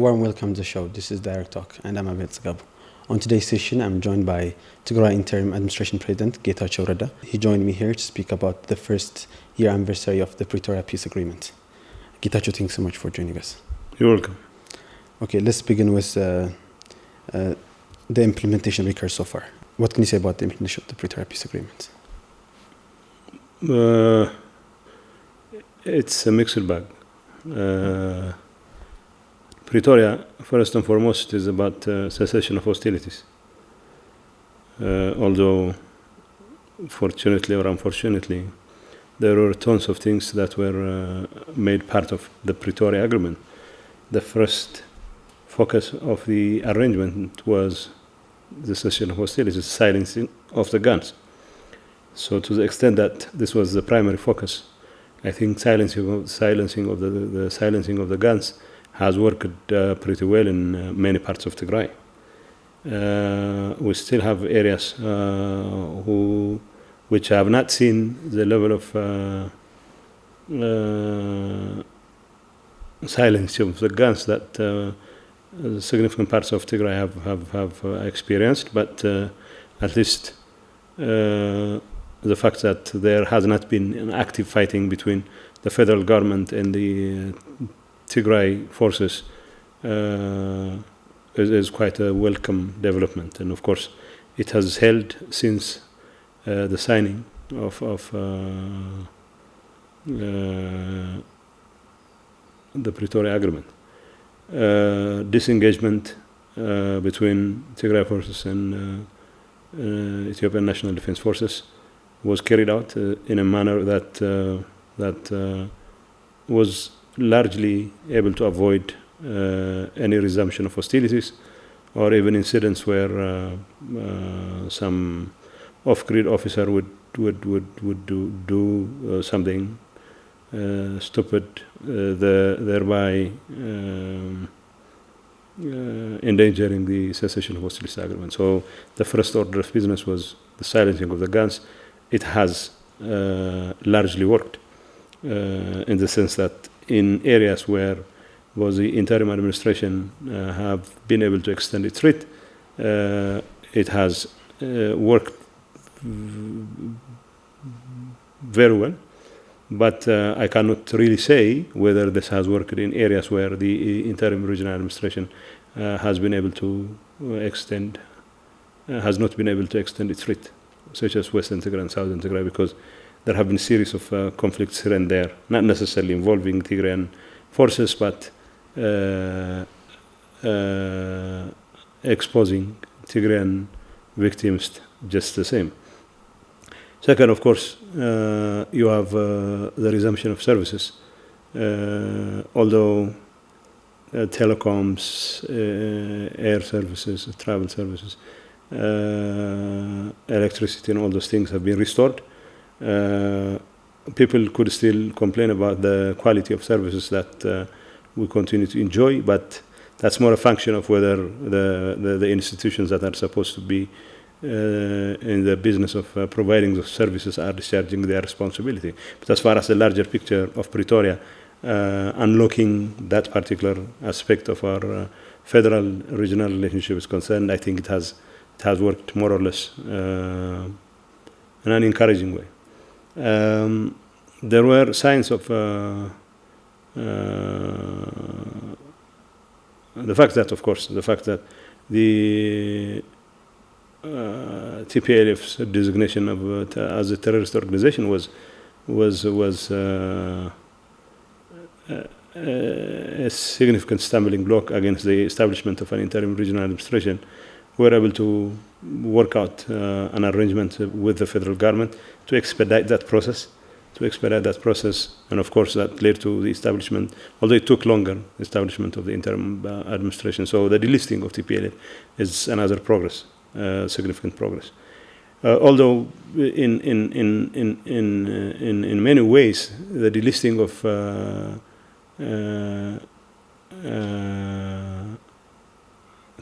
warm welcome to the show. This is Direct Talk, and I'm Abed Zagab. On today's session, I'm joined by Tigray Interim Administration President Getachew Reda. He joined me here to speak about the first year anniversary of the Pretoria Peace Agreement. Getachew, thanks so much for joining us. You're welcome. Okay, let's begin with the implementation record so far. What can you say about the implementation of the Pretoria Peace Agreement? It's a mixed bag. Pretoria, first and foremost, is about cessation of hostilities. Although, fortunately or unfortunately, there were tons of things that were made part of the Pretoria Agreement. The first focus of the arrangement was the cessation of hostilities, silencing of the guns. So, to the extent that this was the primary focus, I think silencing of the guns has worked pretty well in many parts of Tigray. We still have areas which have not seen the level of silencing of the guns that significant parts of Tigray have experienced, but at least the fact that there has not been an active fighting between the federal government and the Tigray forces is quite a welcome development. And of course, it has held since the signing of the Pretoria Agreement. Disengagement between Tigray forces and Ethiopian National Defense Forces was carried out in a manner that was largely able to avoid any resumption of hostilities or even incidents where some off-grid officer would do something stupid, thereby endangering the cessation of hostilities agreement. So the first order of business was the silencing of the guns. It has largely worked in the sense that in areas where the interim administration have been able to extend its writ, it has worked very well. But I cannot really say whether this has worked in areas where the interim regional administration has not been able to extend its writ, such as Western Tigray and Southern Tigray, because there have been a series of conflicts here and there, not necessarily involving Tigrayan forces, but exposing Tigrayan victims just the same. Second, of course, you have the resumption of services. Although telecoms, air services, travel services, electricity and all those things have been restored, people could still complain about the quality of services that we continue to enjoy, but that's more a function of whether the institutions that are supposed to be in the business of providing those services are discharging their responsibility. But as far as the larger picture of Pretoria, unlocking that particular aspect of our federal-regional relationship is concerned, I think it has worked more or less in an encouraging way. There were signs of the fact that the TPLF's designation of as a terrorist organization was a significant stumbling block against the establishment of an interim regional administration. We were able to work out an arrangement with the federal government to expedite that process, and of course that led to the establishment, although it took longer, establishment of the interim administration. So the delisting of TPLF is another progress. Significant progress. Although in many ways the delisting of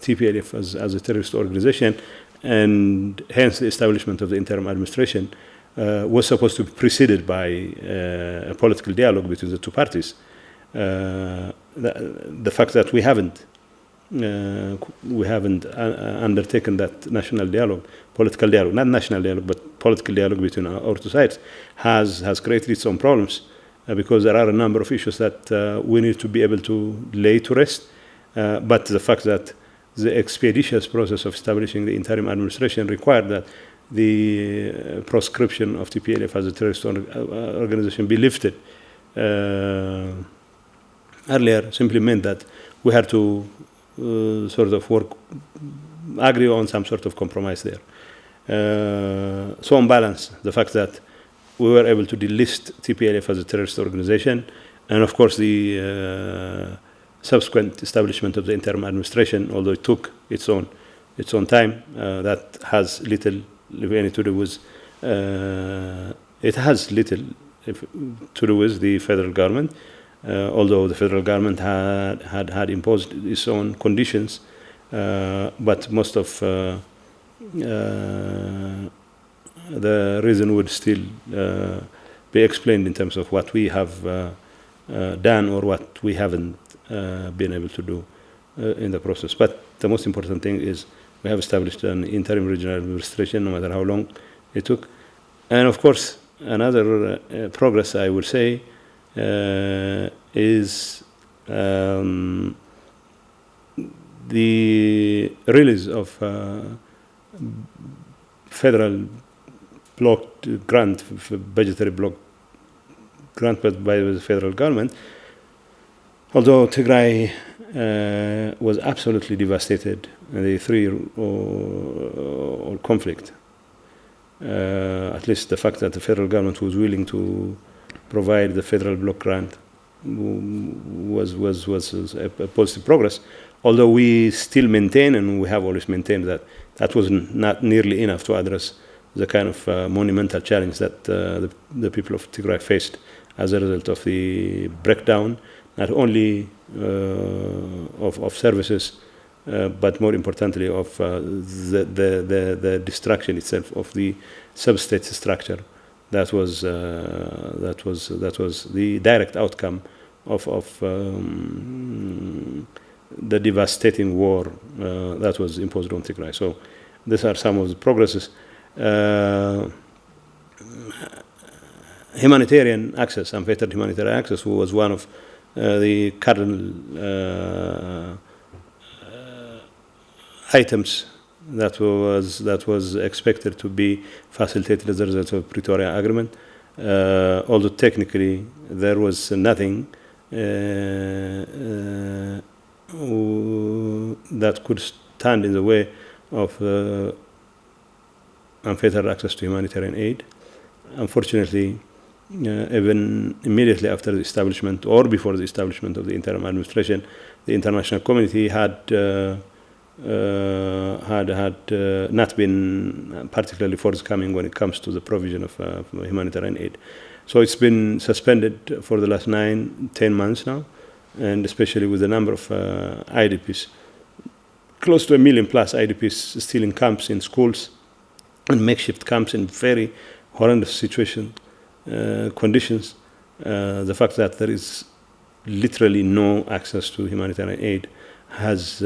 TPLF as a terrorist organization and hence the establishment of the interim administration was supposed to be preceded by a political dialogue between the two parties. The fact that we haven't we haven't undertaken that national dialogue, political dialogue, not national dialogue, but political dialogue between our two sides, has created its own problems because there are a number of issues that we need to be able to lay to rest. But the fact that the expeditious process of establishing the interim administration required that the proscription of TPLF as a terrorist organization be lifted earlier simply meant that we had to sort of agree on some sort of compromise there. So on balance, the fact that we were able to delist TPLF as a terrorist organization, and of course the subsequent establishment of the interim administration, although it took its own time, that has little, if any, to do with it has little to do with the federal government, although the federal government had imposed its own conditions, but most of the reason would still be explained in terms of what we have done or what we haven't been able to do in the process. But the most important thing is we have established an interim regional administration, no matter how long it took. And of course, another progress, I would say, is the release of federal block grant, budgetary block grant by the federal government. Although Tigray was absolutely devastated in the three-year conflict, at least the fact that the federal government was willing to provide the federal block grant was a positive progress. Although we still maintain, and we have always maintained, that that was not nearly enough to address the kind of monumental challenge that the people of Tigray faced as a result of the breakdown, not only of services, but more importantly of the destruction itself of the sub-state structure. That was the direct outcome of the devastating war that was imposed on Tigray. So these are some of the progresses. Humanitarian access, unfettered humanitarian access, was one of the cardinal items that was expected to be facilitated as a result of the Pretoria Agreement. Although technically there was nothing that could stand in the way of unfettered access to humanitarian aid. Unfortunately, even immediately after the establishment or before the establishment of the interim administration, the international community had not been particularly forthcoming when it comes to the provision of humanitarian aid. So it's been suspended for the last 9-10 months now, and especially with the number of IDPs, close to 1 million plus IDPs still in camps, in schools, and makeshift camps in very horrendous conditions. The fact that there is literally no access to humanitarian aid has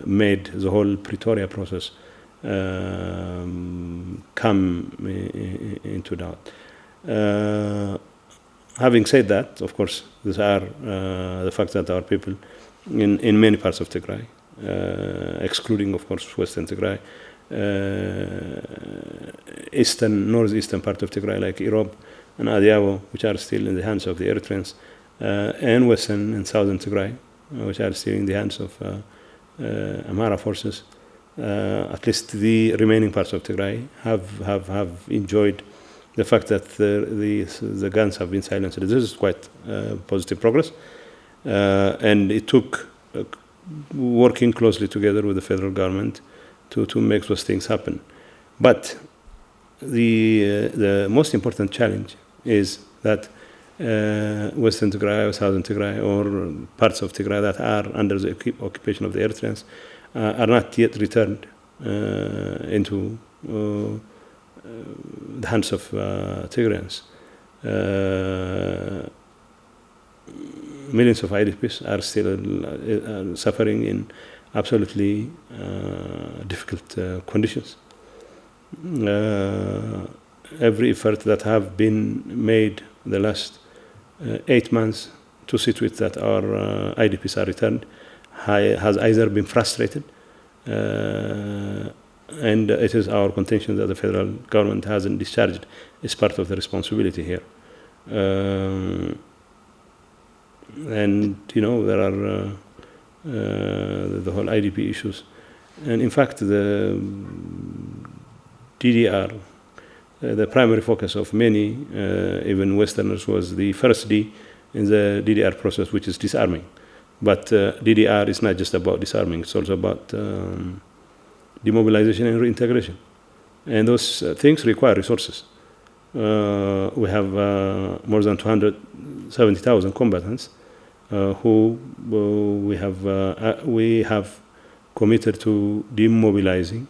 made the whole Pretoria process come into doubt. Having said that, of course, these are the fact that our people in many parts of Tigray, excluding, of course, Western Tigray, northeastern part of Tigray, like Irob and Adiago, which are still in the hands of the Eritreans, and western and southern Tigray, which are still in the hands of Amhara forces. At least the remaining parts of Tigray have enjoyed the fact that the guns have been silenced. This is quite positive progress, and it took working closely together with the federal government to make those things happen. But the most important challenge is that Western Tigray or Southern Tigray or parts of Tigray that are under the occupation of the Eritreans are not yet returned into the hands of Tigrayans. millions of IDPs are still suffering in absolutely difficult conditions. Every effort that have been made the last 8 months to see to it that our IDPs are returned has either been frustrated, and it is our contention that the federal government hasn't discharged its part of the responsibility here. And there are the whole IDP issues, and in fact the DDR, the primary focus of many, even Westerners, was the first D in the DDR process, which is disarming. But DDR is not just about disarming; it's also about demobilization and reintegration, and those things require resources. We have more than 270,000 combatants who we have committed to demobilizing,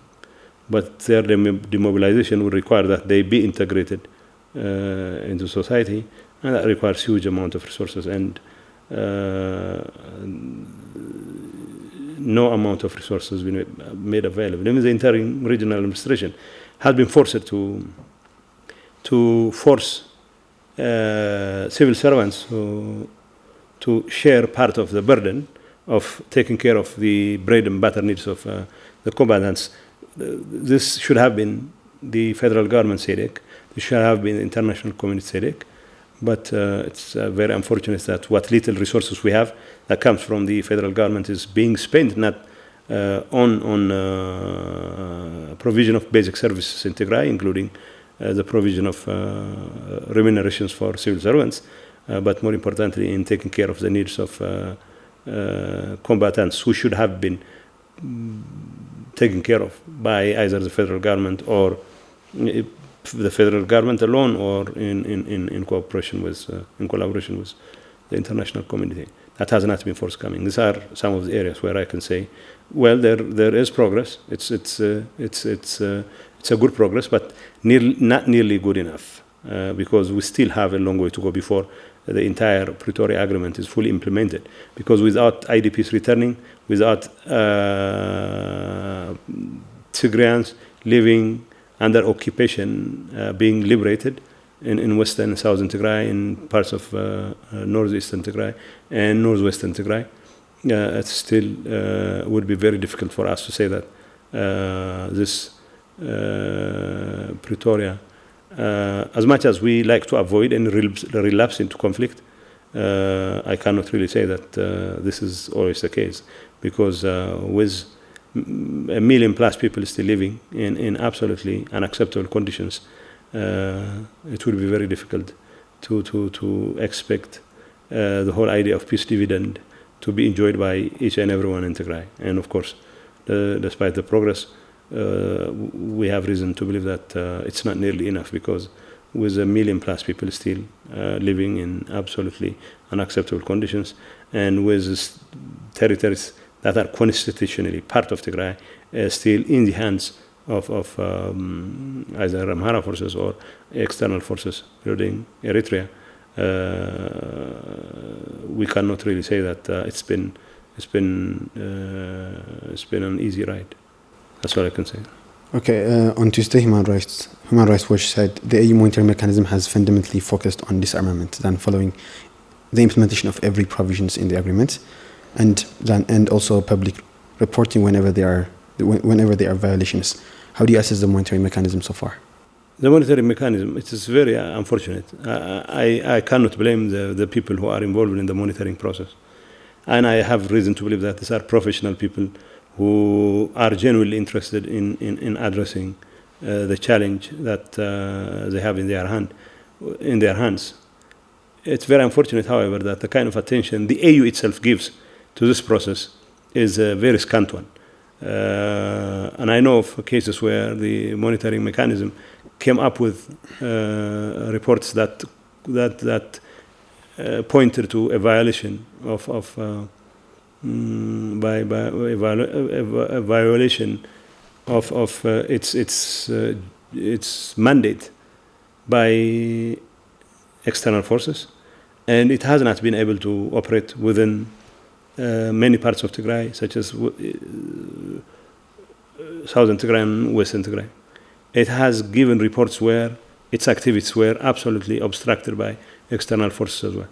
but their demobilization will require that they be integrated into society, and that requires huge amount of resources, and no amount of resources been made available. Even the interim regional administration has been forced to force civil servants to share part of the burden of taking care of the bread and butter needs of the combatants. This should have been the federal government's headache. This should have been the international community's headache. But it's very unfortunate that what little resources we have that comes from the federal government is being spent not on provision of basic services in Tigray, including the provision of remunerations for civil servants, but more importantly in taking care of the needs of combatants who should have been taken care of by either the federal government or the federal government alone, or in cooperation with, in collaboration with the international community. That has not been forthcoming. These are some of the areas where I can say, well, there is progress. It's a good progress, but not nearly good enough, because we still have a long way to go before the entire Pretoria Agreement is fully implemented. Because without IDPs returning, without Tigrayans living under occupation, being liberated in western and southern Tigray, in parts of northeastern Tigray and northwestern Tigray, it still would be very difficult for us to say that this Pretoria, as much as we like to avoid any relapse into conflict, I cannot really say that this is always the case, because with 1 million plus people still living in absolutely unacceptable conditions, it will be very difficult to expect the whole idea of peace dividend to be enjoyed by each and everyone in Tigray. And of course, despite the progress, we have reason to believe that it's not nearly enough, because with 1 million plus people still living in absolutely unacceptable conditions, and with territories that are constitutionally part of Tigray still in the hands of either Amhara forces or external forces, including Eritrea, we cannot really say that it's been an easy ride. That's all I can say. Okay, on Tuesday, Human Rights Watch said the AU monitoring mechanism has fundamentally focused on disarmament than following the implementation of every provisions in the agreement, and also public reporting whenever there are violations. How do you assess the monitoring mechanism so far? The monitoring mechanism, it is very unfortunate. I cannot blame the people who are involved in the monitoring process. And I have reason to believe that these are professional people who are genuinely interested in addressing the challenge that they have in their hands. It's very unfortunate, however, that the kind of attention the AU itself gives to this process is a very scant one. And I know of cases where the monitoring mechanism came up with reports that pointed to a violation of its mandate by external forces, and it has not been able to operate within many parts of Tigray, such as southern Tigray and western Tigray. It has given reports where its activities were absolutely obstructed by external forces as well.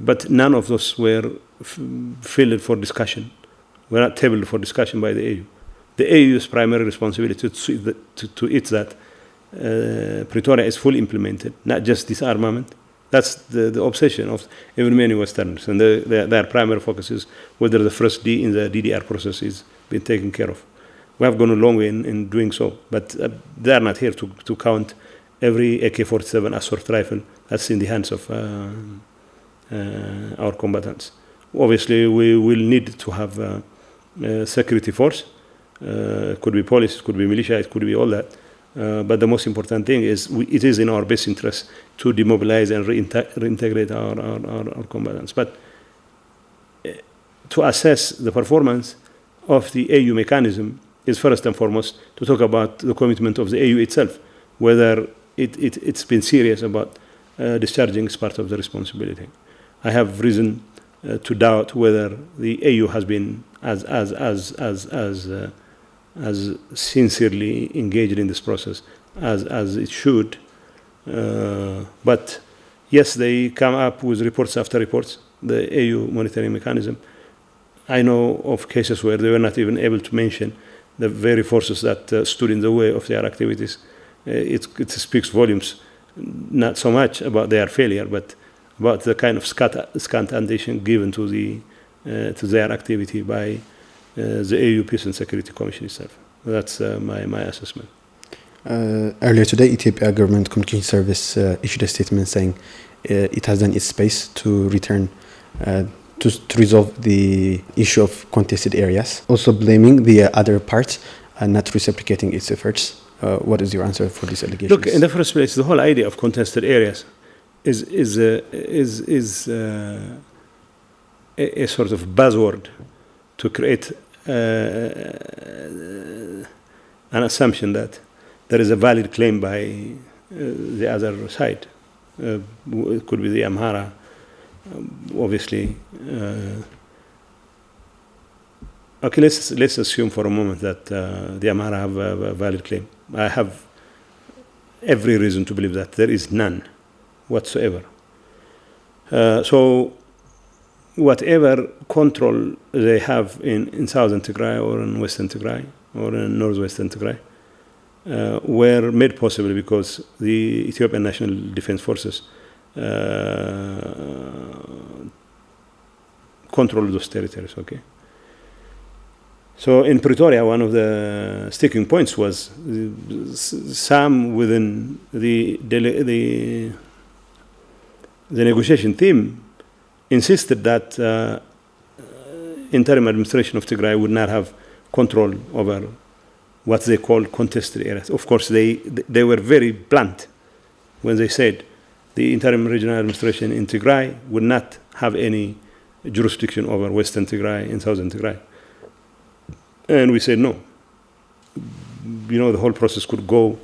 But none of those were filled for discussion, were not tabled for discussion by the AU. The AU's primary responsibility to it that Pretoria is fully implemented, not just disarmament. That's the obsession of even many Westerners, and their primary focus is whether the first D in the DDR process is being taken care of. We have gone a long way in doing so, but they are not here to count every AK-47 assault rifle that's in the hands of our combatants. Obviously, we will need to have a security force. It could be police, it could be militia, it could be all that. But the most important thing is it is in our best interest to demobilize and reintegrate our combatants. But to assess the performance of the AU mechanism is first and foremost to talk about the commitment of the AU itself, whether it's been serious about discharging its part of the responsibility. I have reason to doubt whether the AU has been as sincerely engaged in this process as it should. But yes, they come up with reports after reports, the AU monitoring mechanism. I know of cases where they were not even able to mention the very forces that stood in the way of their activities. It speaks volumes, not so much about their failure, but about the kind of scant attention given to their activity by the AU Peace and Security Commission itself. That's my assessment. Earlier today, Ethiopia Government Communication Service issued a statement saying it has done its best to return to resolve the issue of contested areas, also blaming the other part and not reciprocating its efforts. What is your answer for these allegations? Look, in the first place, the whole idea of contested areas is a sort of buzzword to create an assumption that there is a valid claim by the other side. It could be the Amhara, obviously. Okay, let's assume for a moment that the Amhara have a valid claim. I have every reason to believe that there is none whatsoever. So whatever control they have in southern Tigray or in western Tigray or in northwestern Tigray were made possible because the Ethiopian National Defense Forces control those territories, okay? So in Pretoria, one of the sticking points was some within the negotiation team insisted that interim administration of Tigray would not have control over what they call contested areas. Of course, they were very blunt when they said the interim regional administration in Tigray would not have any jurisdiction over western Tigray and southern Tigray. And we said no. You know, the whole process could go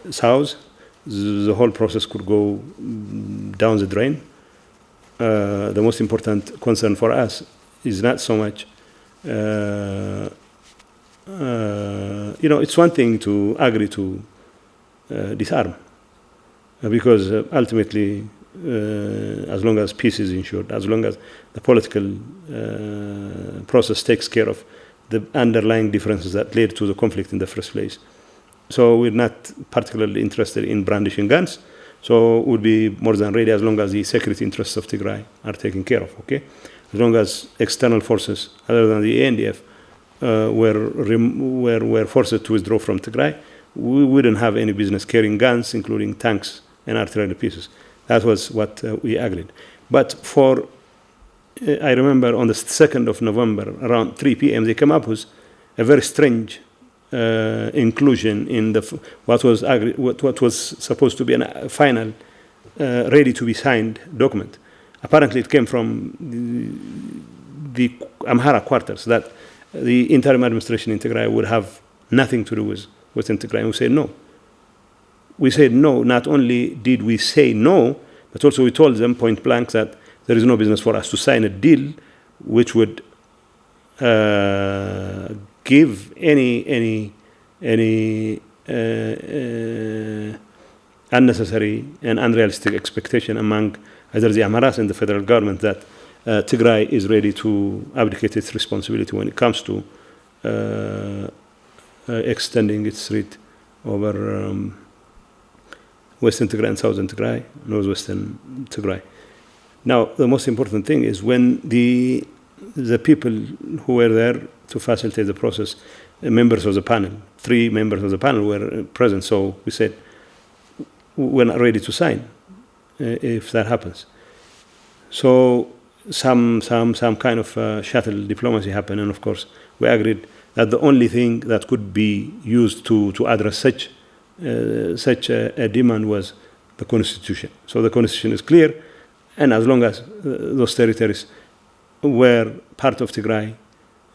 south. The whole process could go down the drain. The most important concern for us is not so much, it's one thing to agree to disarm, because ultimately, as long as peace is ensured, as long as the political process takes care of the underlying differences that led to the conflict in the first place. So we're not particularly interested in brandishing guns. So it would be more than ready as long as the security interests of Tigray are taken care of, okay? As long as external forces, other than the ANDF, were forced to withdraw from Tigray, we wouldn't have any business carrying guns, including tanks and artillery pieces. That was what we agreed. But I remember on the 2nd of November, around 3 p.m., they came up with a very strange inclusion in what was supposed to be a final, ready to be signed document. Apparently, it came from the Amhara quarters that the interim administration in Tigray would have nothing to do with within Tigray. And we said no. We said no. Not only did we say no, but also we told them point blank that there is no business for us to sign a deal which would give any unnecessary and unrealistic expectation among either the Amharas and the federal government that Tigray is ready to abdicate its responsibility when it comes to extending its threat over Western Tigray and Southern Tigray, Northwestern Tigray. Now, the most important thing is when the people who were there to facilitate the process, members of the panel, 3 members of the panel were present, so we said, we're not ready to sign if that happens. So some kind of shuttle diplomacy happened, and of course we agreed that the only thing that could be used to address such a demand was the constitution. So the constitution is clear, and as long as those territories were part of Tigray,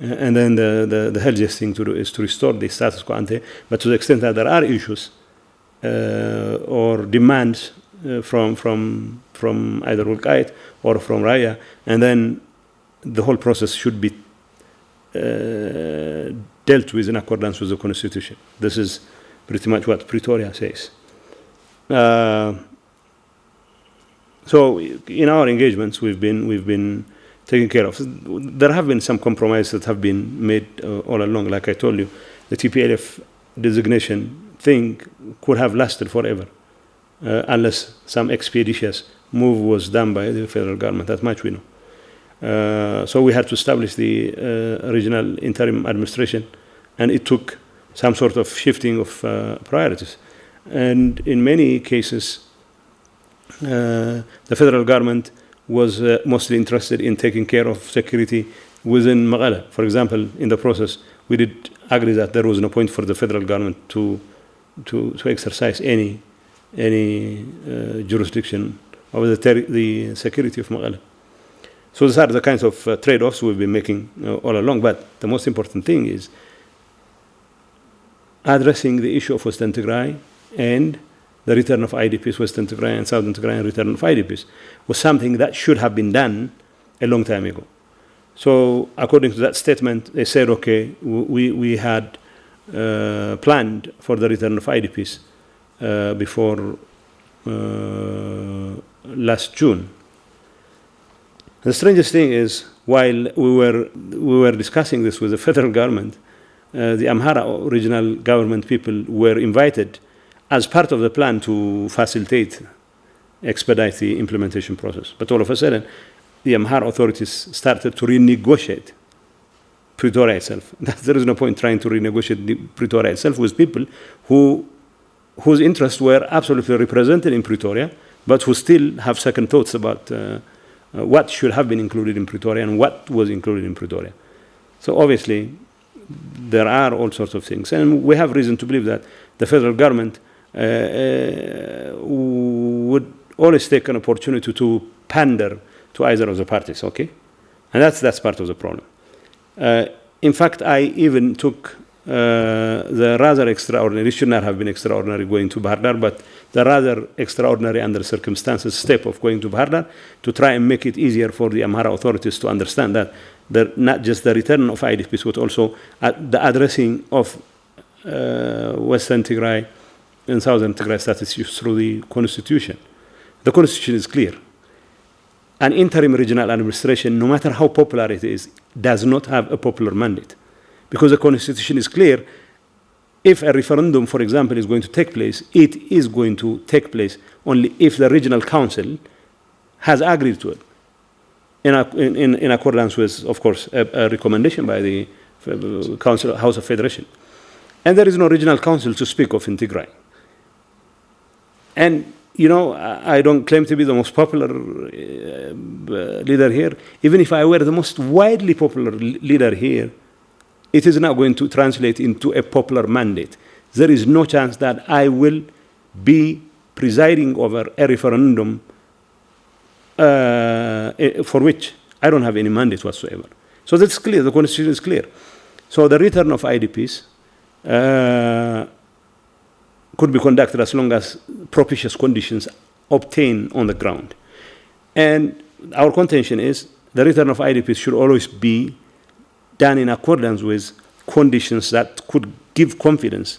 and then the healthiest thing to do is to restore the status quo ante. But to the extent that there are issues or demands from either Wolqayt or from Raya, and then the whole process should be dealt with in accordance with the constitution. This is pretty much what Pretoria says. So in our engagements, we've been taken care of. There have been some compromises that have been made all along. Like I told you, the TPLF designation thing could have lasted forever unless some expeditious move was done by the federal government. That much we know. So we had to establish the regional interim administration, and it took some sort of shifting of priorities. And in many cases, the federal government was mostly interested in taking care of security within Magala. For example, in the process, we did agree that there was no point for the federal government to exercise any jurisdiction over the security of Magala. So these are the kinds of trade-offs we've been making all along. But the most important thing is addressing the issue of Western Tigray and the return of IDPs, Western Tigray and Southern Tigray, and return of IDPs was something that should have been done a long time ago. So according to that statement, they said, okay, we had planned for the return of IDPs before last June. The strangest thing is, while we were discussing this with the federal government, the Amhara regional government people were invited as part of the plan to expedite the implementation process. But all of a sudden, the Amhara authorities started to renegotiate Pretoria itself. There is no point trying to renegotiate Pretoria itself with people whose interests were absolutely represented in Pretoria, but who still have second thoughts about what should have been included in Pretoria and what was included in Pretoria. So obviously, there are all sorts of things. And we have reason to believe that the federal government would always take an opportunity to pander to either of the parties, okay? And that's part of the problem. In fact, I even took the rather extraordinary, it should not have been extraordinary going to Bahar Dar, but the rather extraordinary under circumstances step of going to Bahar Dar to try and make it easier for the Amhara authorities to understand that not just the return of IDPs, but also the addressing of Western Tigray and Southern Tigray status issues through the constitution. The constitution is clear. An interim regional administration, no matter how popular it is, does not have a popular mandate. Because the constitution is clear, if a referendum, for example, is going to take place, it is going to take place only if the regional council has agreed to it, in accordance with, of course, a recommendation by the Council, House of Federation. And there is no regional council to speak of in Tigray. And, you know, I don't claim to be the most popular leader here. Even if I were the most widely popular leader here, it is not going to translate into a popular mandate. There is no chance that I will be presiding over a referendum for which I don't have any mandate whatsoever. So that's clear. The constitution is clear. So the return of IDPs could be conducted as long as propitious conditions obtain on the ground. And our contention is the return of IDPs should always be done in accordance with conditions that could give confidence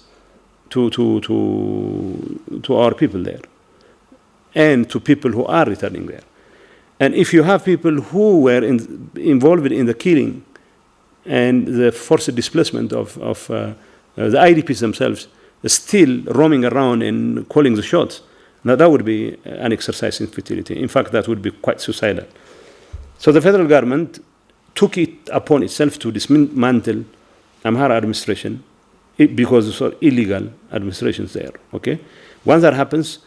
to our people there and to people who are returning there. And if you have people who were involved in the killing and the forced displacement of the IDPs themselves still roaming around and calling the shots, now that would be an exercise in futility. In fact, that would be quite suicidal. So the federal government took it upon itself to dismantle Amhara administration because it's illegal administrations there. Okay, once that happens,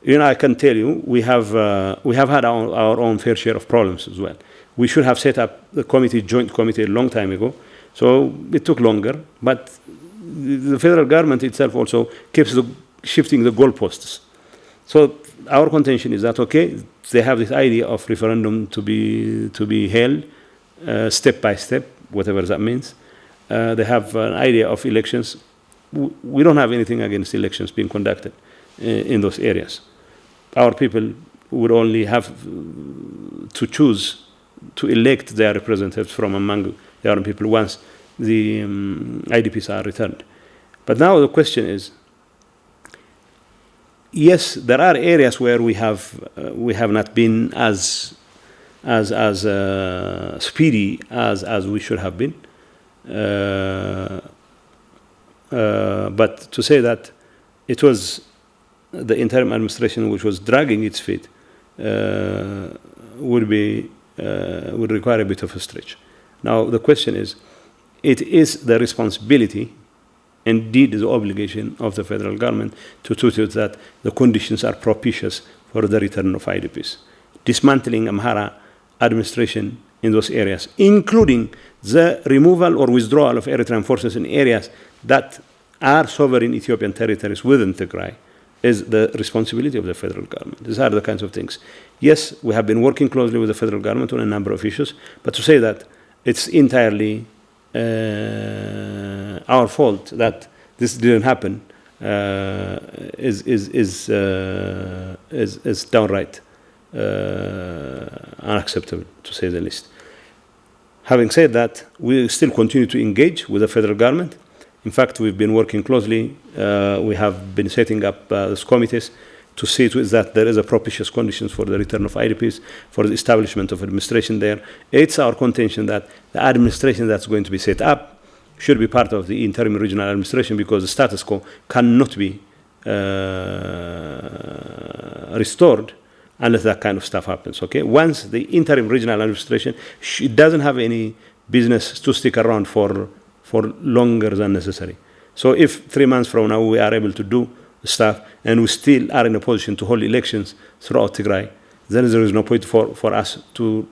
I can tell you we have had our own fair share of problems as well. We should have set up the joint committee a long time ago. So it took longer, but the federal government itself also keeps shifting the goalposts. So our contention is that, okay, they have this idea of referendum to be held step by step, whatever that means. They have an idea of elections. We don't have anything against elections being conducted in those areas. Our people would only have to choose to elect their representatives from among their own people once the IDPs are returned. But now the question is, yes, there are areas where we have not been as speedy as we should have been. But to say that it was the interim administration which was dragging its feet would require a bit of a stretch. Now the question is, it is the responsibility, indeed the obligation of the federal government to ensure that the conditions are propitious for the return of IDPs. Dismantling Amhara administration in those areas, including the removal or withdrawal of Eritrean forces in areas that are sovereign Ethiopian territories within Tigray, is the responsibility of the federal government. These are the kinds of things. Yes, we have been working closely with the federal government on a number of issues, but to say that it's entirely our fault that this didn't happen is downright unacceptable, to say the least. Having said that, we still continue to engage with the federal government. In fact, we've been working closely. We have been setting up these committees to see to it that there is a propitious conditions for the return of IDPs, for the establishment of administration there. It's our contention that the administration that's going to be set up should be part of the interim regional administration, because the status quo cannot be restored unless that kind of stuff happens. Okay, once the interim regional administration, it doesn't have any business to stick around for longer than necessary. So if 3 months from now we are able to do stuff and we still are in a position to hold elections throughout Tigray, then there is no point for us to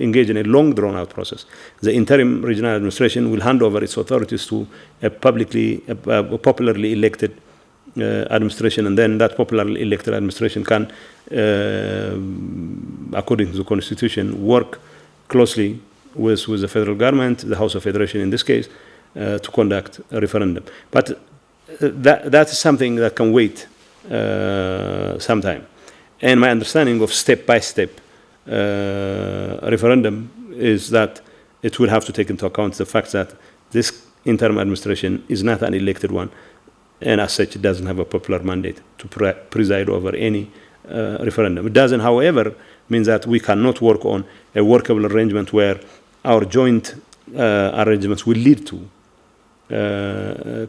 engage in a long drawn-out process. The interim regional administration will hand over its authorities to a popularly elected administration, and then that popularly elected administration can, according to the constitution, work closely with the federal government, the House of Federation in this case, to conduct a referendum. But that is something that can wait some time. And my understanding of step-by-step referendum is that it will have to take into account the fact that this interim administration is not an elected one, and as such it doesn't have a popular mandate to preside over any referendum. It doesn't, however, mean that we cannot work on a workable arrangement where our joint arrangements will lead to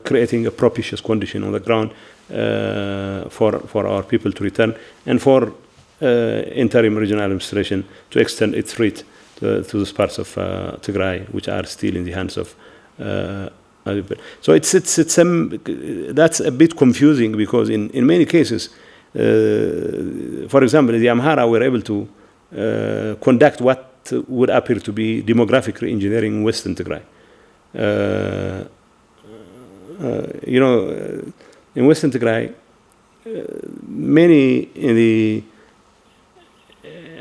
creating a propitious condition on the ground for our people to return, and for interim regional administration to extend its reach to those parts of Tigray which are still in the hands of so that's a bit confusing, because in many cases, for example, the Amhara were able to conduct what would appear to be demographic re-engineering in Western Tigray. In Western Tigray, many in the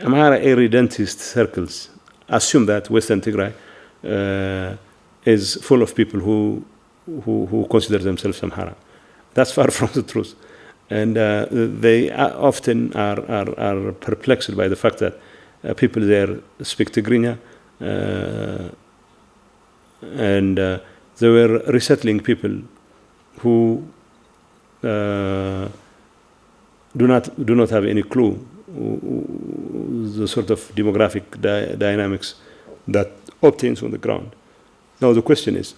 Amhara irredentist circles assume that Western Tigray is full of people who consider themselves Amhara. That's far from the truth, and they often are perplexed by the fact that people there speak Tigrinya, and they were resettling people who do not have any clue the sort of demographic dynamics that obtains on the ground. Now the question is,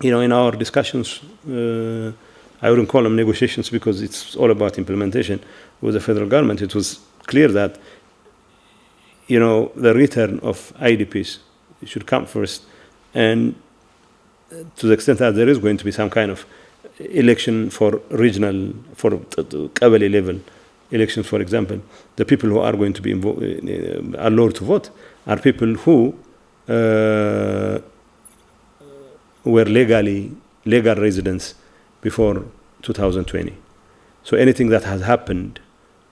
in our discussions, I wouldn't call them negotiations because it's all about implementation with the federal government. It was clear that, the return of IDPs should come first, and to the extent that there is going to be some kind of election for regional, for Qabali level elections, for example, the people who are going to be allowed to vote are people who were legal residents before 2020. So anything that has happened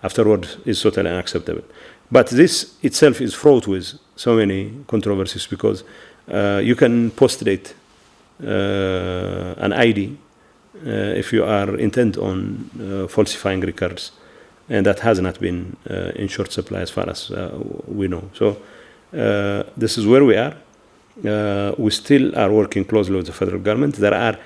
afterwards is totally unacceptable. But this itself is fraught with so many controversies because you can postdate an ID if you are intent on falsifying records, and that has not been in short supply as far as we know. So this is where we are. We still are working closely with the federal government. There are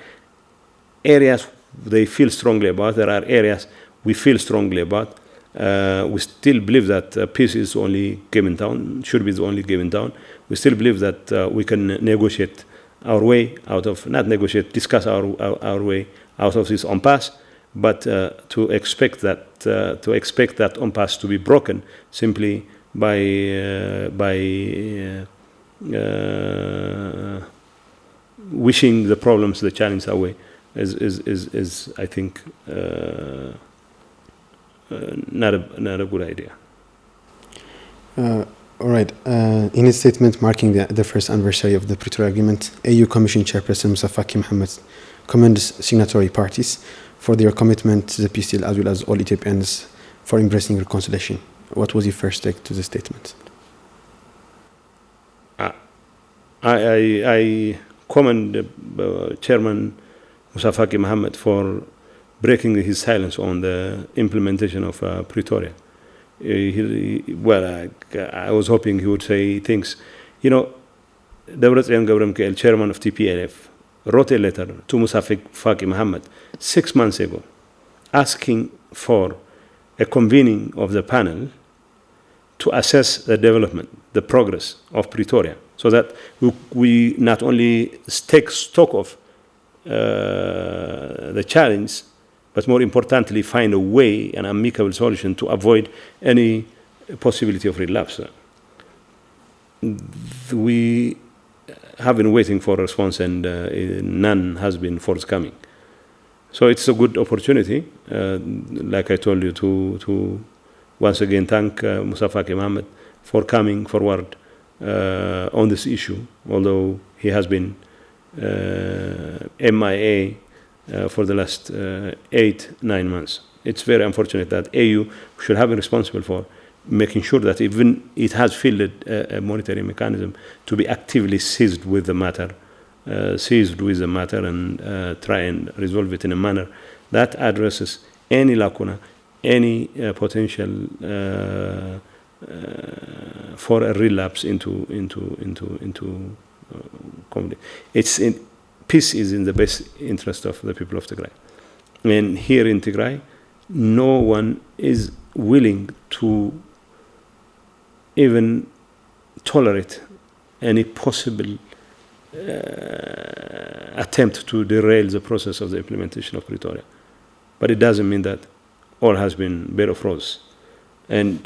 areas they feel strongly about. There are areas we feel strongly about. We still believe that peace is the only game in town, should be the only game in town. We still believe that we can negotiate our way out of, not negotiate, discuss our way out of this impasse, but to expect that impasse to be broken simply by wishing the problems, the challenge away is I think not a good idea. All right. In his statement marking the first anniversary of the Pretoria Agreement, AU Commission Chairperson Musa Faki Mohammed commends signatory parties for their commitment to the peace deal as well as all Ethiopians for embracing reconciliation. What was your first take to the statement? I commend Chairman Musa Faki Mohammed for breaking his silence on the implementation of Pretoria. I was hoping he would say things. Debretsion Gabriel, chairman of TPLF, wrote a letter to Musa Faki Mohammed 6 months ago asking for a convening of the panel to assess the development, the progress of Pretoria, so that we not only take stock of the challenge, but more importantly, find a way, an amicable solution to avoid any possibility of relapse. We have been waiting for a response, and none has been forthcoming. So it's a good opportunity, like I told you, to once again thank Musa Faki Mohammed for coming forward on this issue, although he has been MIA for the last 8-9 months. It's very unfortunate that AU should have been responsible for making sure that even it has fielded a monitoring mechanism to be actively seized with the matter, and try and resolve it in a manner that addresses any lacuna, any potential for a relapse into conflict. Peace is in the best interest of the people of Tigray. And here in Tigray, no one is willing to even tolerate any possible attempt to derail the process of the implementation of Pretoria. But it doesn't mean that all has been bed of roses. And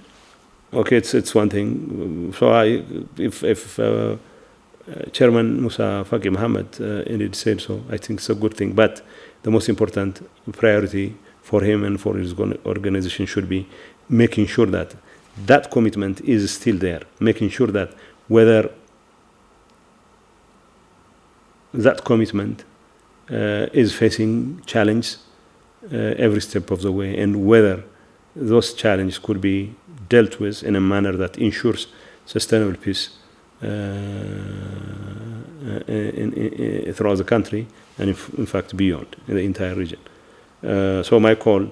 okay, it's one thing. So if Chairman Musa Faki Mohammed indeed said so, I think it's a good thing. But the most important priority for him and for his organization should be making sure that that commitment is still there, making sure that whether that commitment is facing challenge every step of the way, and whether those challenges could be dealt with in a manner that ensures sustainable peace throughout the country, and in fact beyond, in the entire region. So my call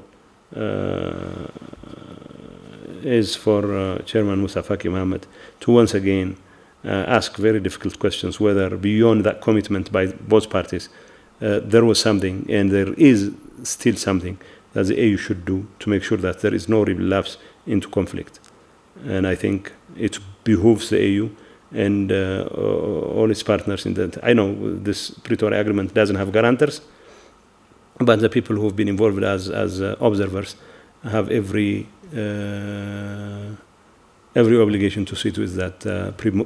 is for Chairman Musa Faki Mohammed to once again ask very difficult questions whether beyond that commitment by both parties there was something and there is still something that the AU should do to make sure that there is no relapse into conflict. And I think it behooves the AU and all its partners in that. I know this Pretoria Agreement doesn't have guarantors, but the people who have been involved as observers have every obligation to see to it that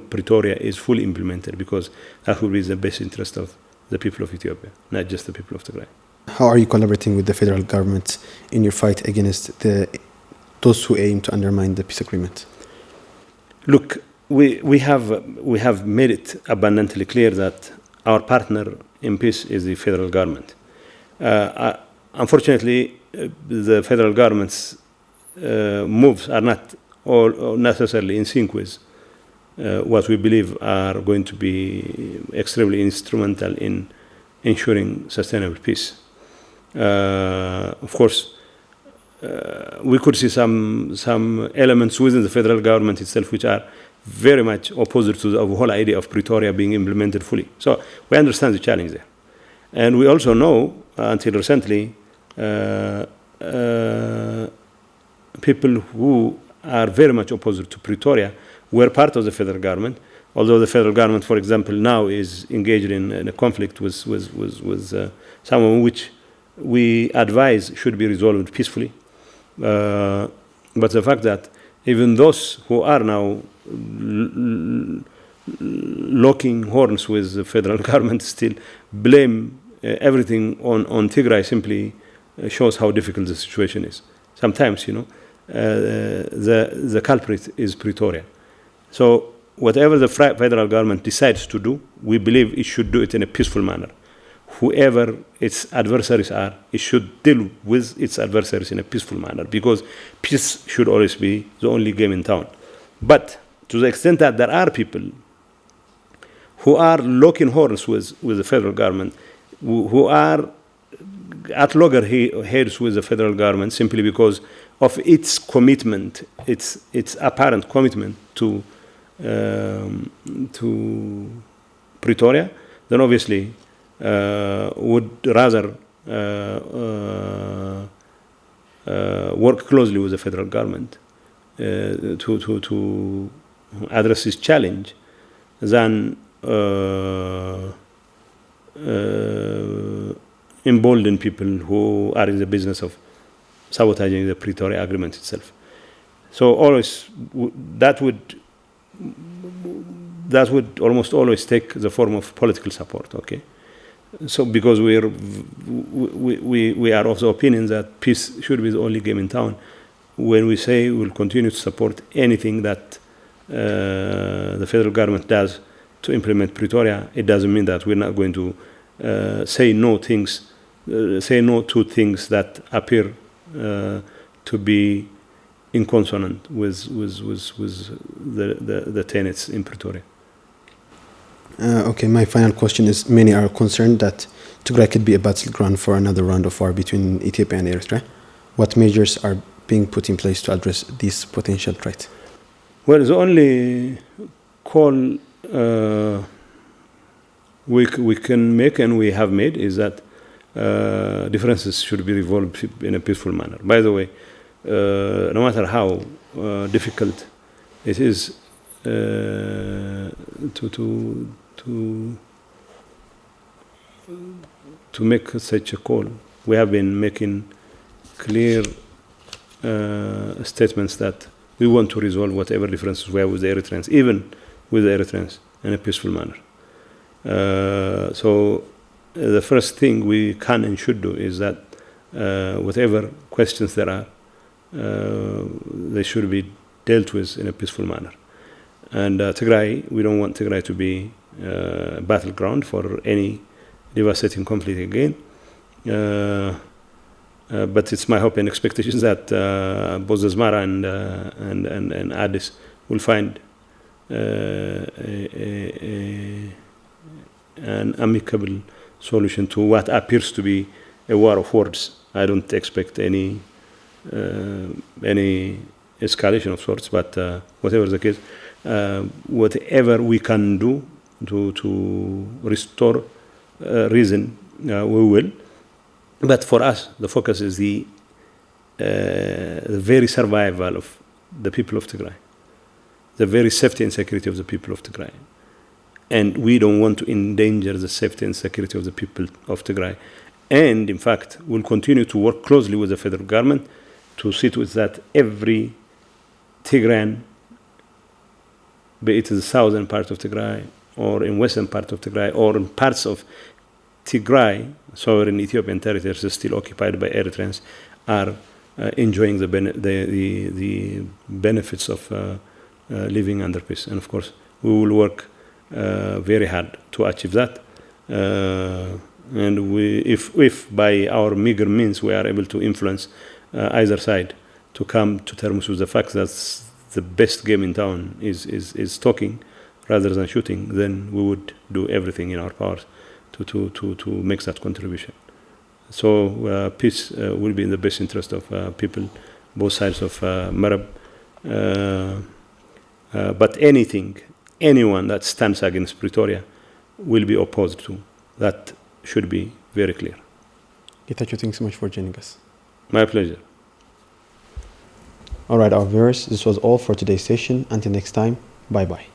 Pretoria is fully implemented, because that will be the best interest of the people of Ethiopia, not just the people of Tigray. How are you collaborating with the federal government in your fight against those who aim to undermine the peace agreement? Look, we have made it abundantly clear that our partner in peace is the federal government. Unfortunately, the federal government's moves are not all necessarily in sync with what we believe are going to be extremely instrumental in ensuring sustainable peace. Of course, we could see some elements within the federal government itself which are very much opposite to the whole idea of Pretoria being implemented fully. So we understand the challenge there. And we also know, until recently, people who are very much opposed to Pretoria were part of the federal government, although the federal government, for example, now is engaged in a conflict with someone which we advise should be resolved peacefully. But the fact that even those who are now locking horns with the federal government still blame everything on Tigray simply shows how difficult the situation is. Sometimes, the culprit is Pretoria. So whatever the federal government decides to do, we believe it should do it in a peaceful manner. Whoever its adversaries are, it should deal with its adversaries in a peaceful manner, because peace should always be the only game in town. But to the extent that there are people who are locking horns with the federal government, who are at loggerheads with the federal government simply because of its commitment, its apparent commitment to Pretoria, then obviously would rather work closely with the federal government to address this challenge than embolden people who are in the business of sabotaging the Pretoria Agreement itself. So always that would almost always take the form of political support. Okay, so because we are of the opinion that peace should be the only game in town, when we say we'll continue to support anything that the federal government does to implement Pretoria, it doesn't mean that we're not going to say no to things that appear to be in consonant with the tenets in Pretoria. Okay, my final question is, many are concerned that Tigray could be a battleground for another round of war between Ethiopia and Eritrea. What measures are being put in place to address this potential threat? Well, the only call we can make, and we have made, is that differences should be resolved in a peaceful manner. By the way, no matter how difficult it is to make such a call, we have been making clear statements that we want to resolve whatever differences we have with the Eritreans, even with the Eritreans, in a peaceful manner. So the first thing we can and should do is that whatever questions there are, they should be dealt with in a peaceful manner. And Tigray, we don't want Tigray to be a battleground for any devastating conflict again. But it's my hope and expectation that both Asmara and Addis will find an amicable solution to what appears to be a war of words. I don't expect any escalation of sorts, but whatever the case, whatever we can do to restore reason, we will. But for us, the focus is the very survival of the people of Tigray, the very safety and security of the people of Tigray. And we don't want to endanger the safety and security of the people of Tigray. And in fact, we'll continue to work closely with the federal government to see to it that every Tigrayan, be it in the southern part of Tigray or in western part of Tigray or in parts of Tigray, sovereign Ethiopian territories still occupied by Eritreans, are enjoying the benefits of living under peace. And of course, we will work very hard to achieve that. And if by our meager means we are able to influence either side to come to terms with the fact that the best game in town is talking rather than shooting, then we would do everything in our powers to make that contribution. So peace will be in the best interest of people, both sides of Marab. But anyone that stands against Pretoria will be opposed to. That should be very clear. Getachew, thanks so much for joining us. My pleasure. All right, our viewers, this was all for today's session. Until next time, bye-bye.